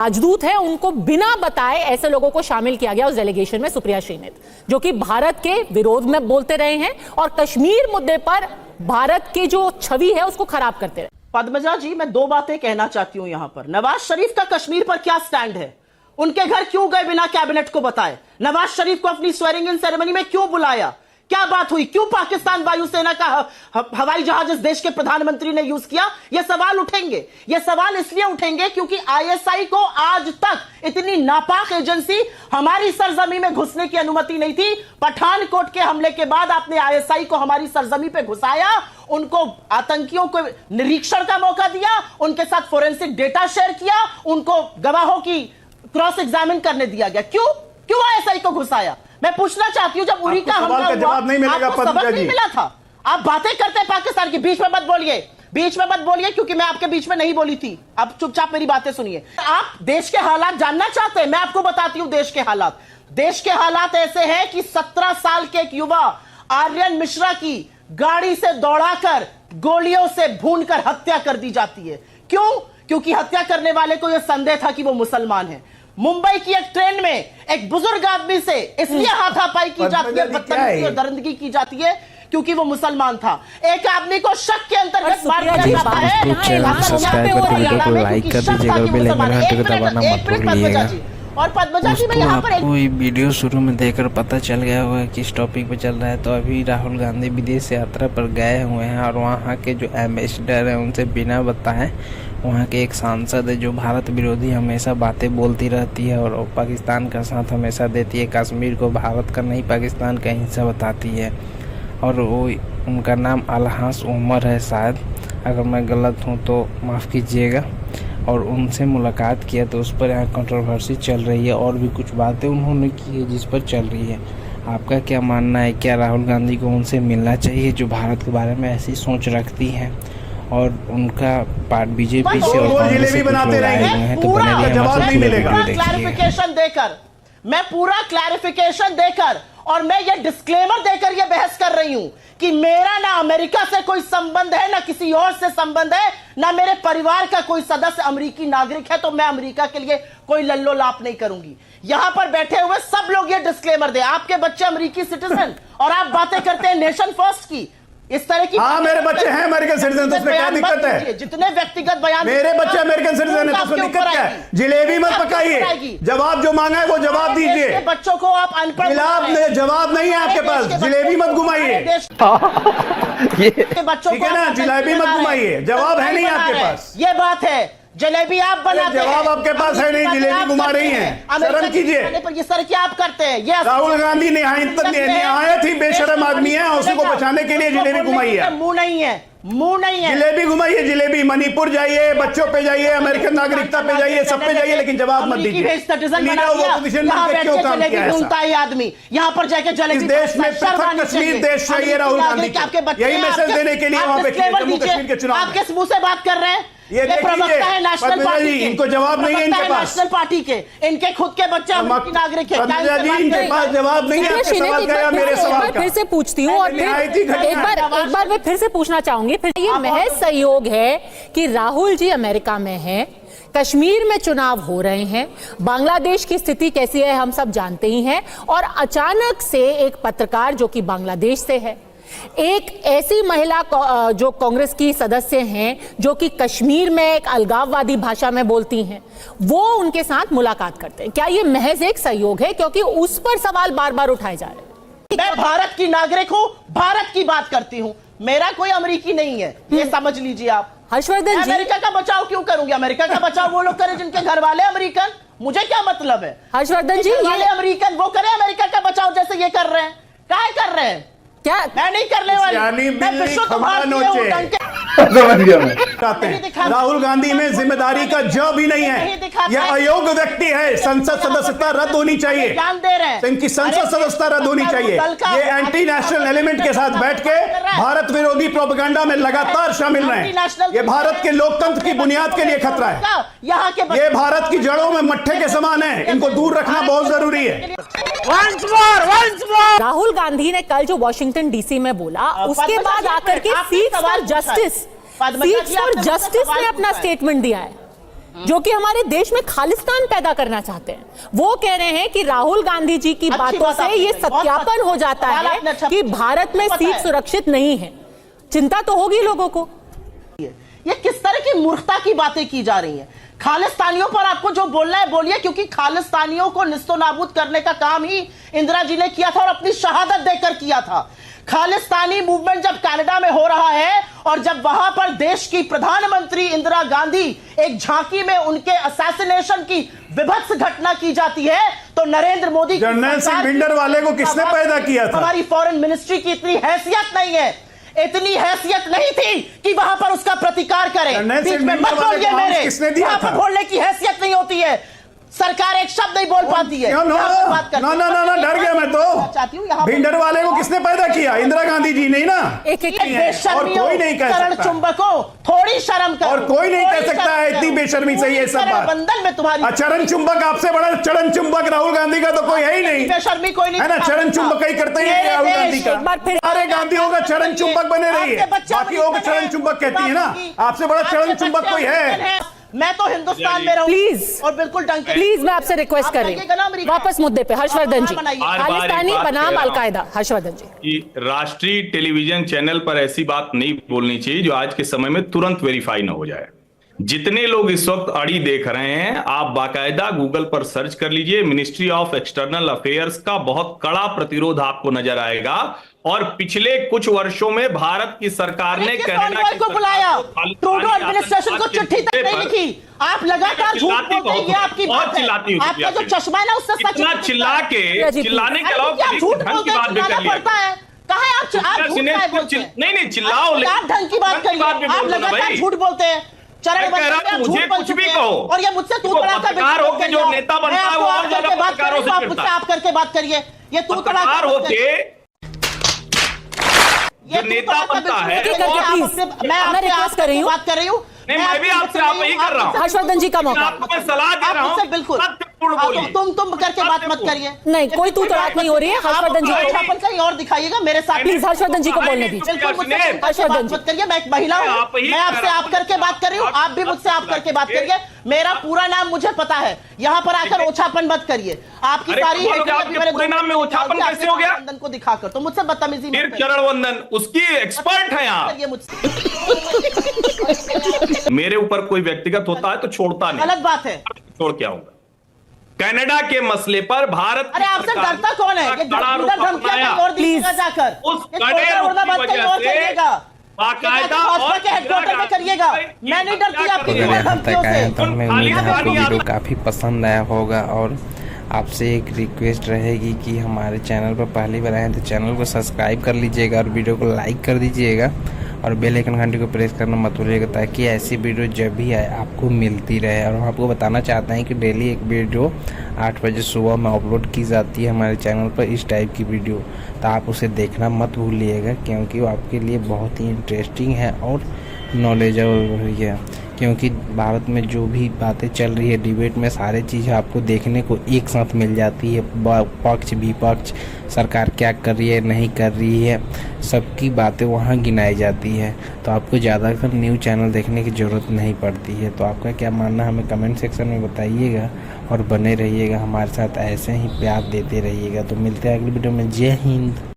राजदूत है उनको बिना बताए ऐसे लोगों को शामिल किया गया उस डेलीगेशन में। सुप्रिया श्रीनेत जो कि भारत के विरोध में बोलते रहे हैं और कश्मीर मुद्दे पर भारत की जो छवि है उसको खराब करते रहे। पद्मजा जी, मैं दो बातें कहना चाहती हूं यहां पर। नवाज शरीफ का कश्मीर पर क्या स्टैंड है? उनके घर क्यों गए बिना कैबिनेट को बताए? नवाज शरीफ को अपनी स्वेरिंग इन सेरेमनी में क्यों बुलाया? क्या बात हुई? क्यों पाकिस्तान वायुसेना का हवाई जहाज इस देश के प्रधानमंत्री ने यूज किया? ये सवाल उठेंगे। ये सवाल इसलिए उठेंगे क्योंकि आईएसआई को आज तक इतनी नापाक एजेंसी हमारी सरजमी में घुसने की अनुमति नहीं थी। पठानकोट के हमले के बाद आपने आईएसआई को हमारी सरजमी पे घुसाया, उनको आतंकियों को निरीक्षण का मौका दिया, उनके साथ फोरेंसिक डेटा शेयर किया, उनको गवाहों की क्रॉस एग्जामिन करने दिया गया। क्यों आईएसआई को घुसाया? मैं पूछना चाहती हूं, जब उरी का हमला हुआ आपको सबक नहीं मिला था? आप बातें करते हैं पाकिस्तान की, बीच में मत बोलिए क्योंकि मैं आपके बीच में नहीं बोली थी। आप चुपचाप मेरी बातें सुनिए। आप देश के हालात जानना चाहते हैं, मैं आपको बताती हूं देश के हालात। देश के हालात ऐसे हैं कि 17 साल के एक युवा आर्यन मिश्रा की गाड़ी से दौड़ाकर गोलियों से भूनकर हत्या कर दी जाती है। क्यों? क्योंकि हत्या करने वाले को यह संदेह था कि वो मुसलमान है। मुंबई की एक ट्रेन में एक बुजुर्ग आदमी से इसलिए हाथापाई की जाती है, बदतमीजी और दरिंदगी की जाती है क्योंकि वो मुसलमान था। एक आदमी को शक के अंतर्गत मार दिया जाता है। और पद्मजा जी, मैं यहाँ पर आपको ये वीडियो शुरू में देखकर पता चल गया होगा कि इस टॉपिक पे चल रहा है। तो अभी राहुल गांधी विदेश यात्रा पर गए हुए हैं और वहाँ के जो एम्बेसडर हैं उनसे बिना बताए वहाँ के एक सांसद है जो भारत विरोधी हमेशा बातें बोलती रहती है और पाकिस्तान का साथ हमेशा देती है। कश्मीर को भारत का नहीं पाकिस्तान का हिस्सा बताती है और वो उनका नाम अलहास उमर है शायद, अगर मैं गलत हूँ तो माफ़ कीजिएगा। और उनसे मुलाकात किया तो उस पर यहाँ कंट्रोवर्सी चल रही है और भी कुछ बातें उन्होंने की है जिस पर चल रही है। आपका क्या मानना है? क्या राहुल गांधी को उनसे मिलना चाहिए जो भारत के बारे में ऐसी सोच रखती हैं? और उनका पार्ट बीजेपी से और कांग्रेस से बनाते हैं तो बने जवाब नहीं मिलेगा। मैं पूरा क्लैरिफिकेशन देकर और मैं ये डिस्क्लेमर देकर ये बहस कर रही हूं कि मेरा ना अमेरिका से कोई संबंध है, ना किसी और से संबंध है, ना मेरे परिवार का कोई सदस्य अमेरिकी नागरिक है, तो मैं अमेरिका के लिए कोई लल्लो लाप नहीं करूंगी। यहां पर बैठे हुए सब लोग ये डिस्क्लेमर दे। आपके बच्चे अमेरिकी सिटीजन और आप बातें करते हैं नेशन फर्स्ट की। इस तरह की हाँ, मेरे बच्चे हैं अमेरिकन सिटीजन, तो उसमें क्या दिक्कत है? जितने व्यक्तिगत बयान मेरे बच्चे अमेरिकन सिटीजन है तो उसमें दिक्कत क्या है? जिलेबी मत पकाइए, जवाब जो मांगा है वो जवाब दीजिए। बच्चों को आप अनपढ़, जवाब नहीं है आपके पास, जिलेबी मत घुमाइए। बच्चों ठीक है ना, जिलेबी मत घुमाइए, जवाब है नहीं आपके पास। ये बात है, जलेबी आप बनाते हैं, जवाब आपके पास है नहीं, जिलेबी घुमा रही हैं। शर्म कीजिए। ये सर क्या आप करते हैं? ये राहुल गांधी निहायत ही बेशर्म आदमी है, उसी को बचाने के लिए जिलेबी घुमाई है। मुंह नहीं है, जिलेबी घुमाइए, जिलेबी। मणिपुर जाइए, बच्चों पे जाइए, अमेरिकन नागरिकता पे जाइए, सब पे जाइए, लेकिन जवाब मत दीजिए। आदमी यहाँ पर जाके जलेबी, इस देश में पृथक कश्मीर देश चाहिए राहुल गांधी को। यही मैसेज देने के लिए वहाँ पे जम्मू कश्मीर के चुनाव। आप किस मुंह से बात कर रहे हैं? ये प्रवक्ता है नेशनल पार्टी के, इनको जवाब नहीं है इनके पास। नेशनल पार्टी के इनके खुद के बच्चे अमेरिकी नागरिक हैं। इनके पास जवाब नहीं है। सवाल क्या मेरे सवाल का? फिर से पूछती हूँ और एक बार मैं फिर से पूछना चाहूंगी। फिर ये महज सहयोग है कि राहुल जी अमेरिका में हैं, कश्मीर में चुनाव हो रहे हैं, बांग्लादेश की स्थिति कैसी है हम सब जानते ही हैं, और अचानक से एक पत्रकार जो कि बांग्लादेश से है, एक ऐसी महिला जो कांग्रेस की सदस्य हैं जो कि कश्मीर में एक अलगाववादी भाषा में बोलती हैं, वो उनके साथ मुलाकात करते हैं। क्या ये महज एक सहयोग है? क्योंकि उस पर सवाल बार बार उठाए जा रहे हैं। मैं भारत की नागरिक हूं, भारत की बात करती हूं, मेरा कोई अमेरिकी नहीं है, ये समझ लीजिए आप। हर्षवर्धन जी, अमेरिका का बचाव क्यों करूंगी? अमेरिका का बचाव वो लोग करें जिनके घर वाले अमेरिकन, मुझे क्या मतलब है? हर्षवर्धन जी, ये अमेरिकन वो करे अमेरिका का बचाव जैसे ये कर रहे हैं। क्या कर रहे हैं? क्या मैं नहीं करने वाली। मैं विश्व समझ गया मैं। राहुल गांधी में जिम्मेदारी का जो भी नहीं है, यह अयोग्य व्यक्ति है। संसद सदस्यता रद्द होनी चाहिए, इनकी संसद सदस्यता रद्द होनी चाहिए। ये एंटी नेशनल एलिमेंट के साथ बैठ के भारत विरोधी प्रोपेगेंडा में लगातार शामिल रहे। ये भारत के लोकतंत्र की बुनियाद के लिए खतरा है। ये भारत की जड़ों में मट्ठे के समान है, इनको दूर रखना बहुत जरूरी है। राहुल गांधी ने कल जो वाशिंगटन डीसी में बोला, उसके बाद आकर के सीट्स फॉर जस्टिस ने अपना स्टेटमेंट दिया है। जो कि हमारे देश में खालिस्तान पैदा करना चाहते हैं। वो कह रहे हैं कि राहुल गांधी जी की बातों से ये सत्यापन हो जाता है कि भारत में सीट सुरक्षित नहीं है। चिंता तो होगी लोगों को। ये किस तरह की मूर्खता की बातें की जा रही हैं। खालिस्तानियों पर आपको जो बोलना है बोलिए, क्योंकि खालिस्तानियों को निस्तो नाबूद करने का काम ही इंदिरा जी ने किया था और अपनी शहादत देकर किया था। खालिस्तानी मूवमेंट जब कनाडा में हो रहा है और जब वहां पर देश की प्रधानमंत्री इंदिरा गांधी एक झांकी में उनके असैसिनेशन की विभत्स घटना की जाती है, तो नरेंद्र मोदी जर्नल सिंह भिंडर वाले को किसने पैदा किया था? हमारी फॉरेन मिनिस्ट्री की इतनी हैसियत नहीं है, इतनी हैसियत नहीं थी कि वहां पर उसका प्रतिकार करें। बीच में मत बोलिए मेरे, वहां पर बोलने की हैसियत नहीं होती है। सरकार एक शब्द नहीं बोल पाती है। ना डर गया मैं तो। भिंडर वाले को किसने पैदा किया? इंदिरा गांधी जी नहीं ना। और कोई नहीं कह सकता, चुंबकों थोड़ी शर्म करो। और कोई नहीं कह सकता है इतनी बेशर्मी से ये सब बात। बंधन में तुम्हारी चरण चुंबक, आपसे बड़ा चरण चुंबक राहुल गांधी का तो कोई है ही नहीं। बेशर्मी कोई नहीं है ना, चरण चुंबक ही करते हैं राहुल गांधी का। अरे गांधियों का चरण चुंबक बने रही है, बाकियों को चरण चुंबक कहती है ना। आपसे बड़ा चरण चुंबक कोई है? मैं तो हिंदुस्तान में रहूं प्लीज, और बिल्कुल प्लीज मैं आपसे रिक्वेस्ट कर रही हूँ वापस मुद्दे पे। हर्षवर्धन जी, खालिस्तानी बनाम अलकायदा। हर्षवर्धन जी, राष्ट्रीय टेलीविजन चैनल पर ऐसी बात नहीं बोलनी चाहिए जो आज के समय में तुरंत वेरीफाई ना हो जाए। जितने लोग इस वक्त अड़ी देख रहे हैं, आप बाकायदा गूगल पर सर्च कर लीजिए, मिनिस्ट्री ऑफ एक्सटर्नल अफेयर्स का बहुत कड़ा प्रतिरोध आपको नजर आएगा। और पिछले कुछ वर्षों में भारत की सरकार ने कनाडा को बुलाया, ट्रूडो एडमिनिस्ट्रेशन को चिट्ठी तक नहीं लिखी। आप लगातार झूठ बोलते हैं, ये आपकी बात है। आपका जो चश्मा है ना, उससे सच चिल्लाने के अलावा झूठ बोलते हैं, चिल्लाना पड़ता है। कहाँ है आप? नहीं चिल्लाओ, आप ढंग की बात करिए। आप लगातार झूठ बोलते हैं। मुझे कुछ भी कहो, और ये मुझसे तू तड़ा पत्रकार होके जो नेता बनता है वो और ज्यादा पत्रकारों से मुझसे आप करके बात करिए। ये तू तड़ा होके जो नेता बनता है, मैं रिक्वेस्ट कर रही हूँ, बात कर रही हूँ। मैं भी आपसे आप ही कर रहा हूँ। हर्षवर्धन जी का मौका, आपको मैं सलाह दे रहा हूँ, बिल्कुल तुम करके बात मत करिए। नहीं, कोई तू तड़ाक नहीं हो रही है। हर्षवर्धन जी को कहीं और दिखाइएगा मेरे साथ। प्लीज हर्षवर्धन जी को बोलने दीजिए। हर्षवर्धन जी मत करिए, मैं एक महिला हूँ, मैं आपसे आप करके बात कर रही हूँ, आप भी मुझसे आप करके बात करिए। मेरा पूरा नाम मुझे पता है, यहाँ पर आकर ओछापन मत करिए। आपकी सारी पूरे नाम में ओछापन कैसे हो गया? को दिखाकर तो मुझसे बदतमीजी। चरण वंदन उसकी एक्सपर्ट है यहाँ। मेरे ऊपर कोई व्यक्तिगत होता है तो छोड़ता नहीं, गलत बात है। छोड़ के आऊंगा। कनाडा के मसले पर भारत, अरे आपसे डरता कौन है? जाकर उस कड़े रुख की वजह से बाकायदा और करिएगा। मैं नहीं डरती आपकी धमकियों से। तो मैं उम्मीद है आपको वीडियो काफ़ी पसंद आया होगा और आपसे एक रिक्वेस्ट रहेगी कि हमारे चैनल पर पहली बार आए तो चैनल को सब्सक्राइब कर लीजिएगा और वीडियो को लाइक कर दीजिएगा और बेल आइकन घंटे को प्रेस करना मत भूलिएगा, ताकि ऐसी वीडियो जब भी आए आपको मिलती रहे। और हम आपको बताना चाहते हैं कि डेली एक वीडियो 8 बजे सुबह में अपलोड की जाती है हमारे चैनल पर, इस टाइप की वीडियो, तो आप उसे देखना मत भूलिएगा, क्योंकि वो आपके लिए बहुत ही इंटरेस्टिंग है और नॉलेजेबल है। क्योंकि भारत में जो भी बातें चल रही है डिबेट में, सारी चीज़ें आपको देखने को एक साथ मिल जाती है। पक्ष विपक्ष, सरकार क्या कर रही है नहीं कर रही है, सबकी बातें वहाँ गिनाई जाती है। तो आपको ज़्यादातर न्यूज़ चैनल देखने की ज़रूरत नहीं पड़ती है। तो आपका क्या मानना हमें कमेंट सेक्शन में बताइएगा और बने रहिएगा हमारे साथ, ऐसे ही प्यार देते रहिएगा। तो मिलते हैं अगली वीडियो में। जय हिंद।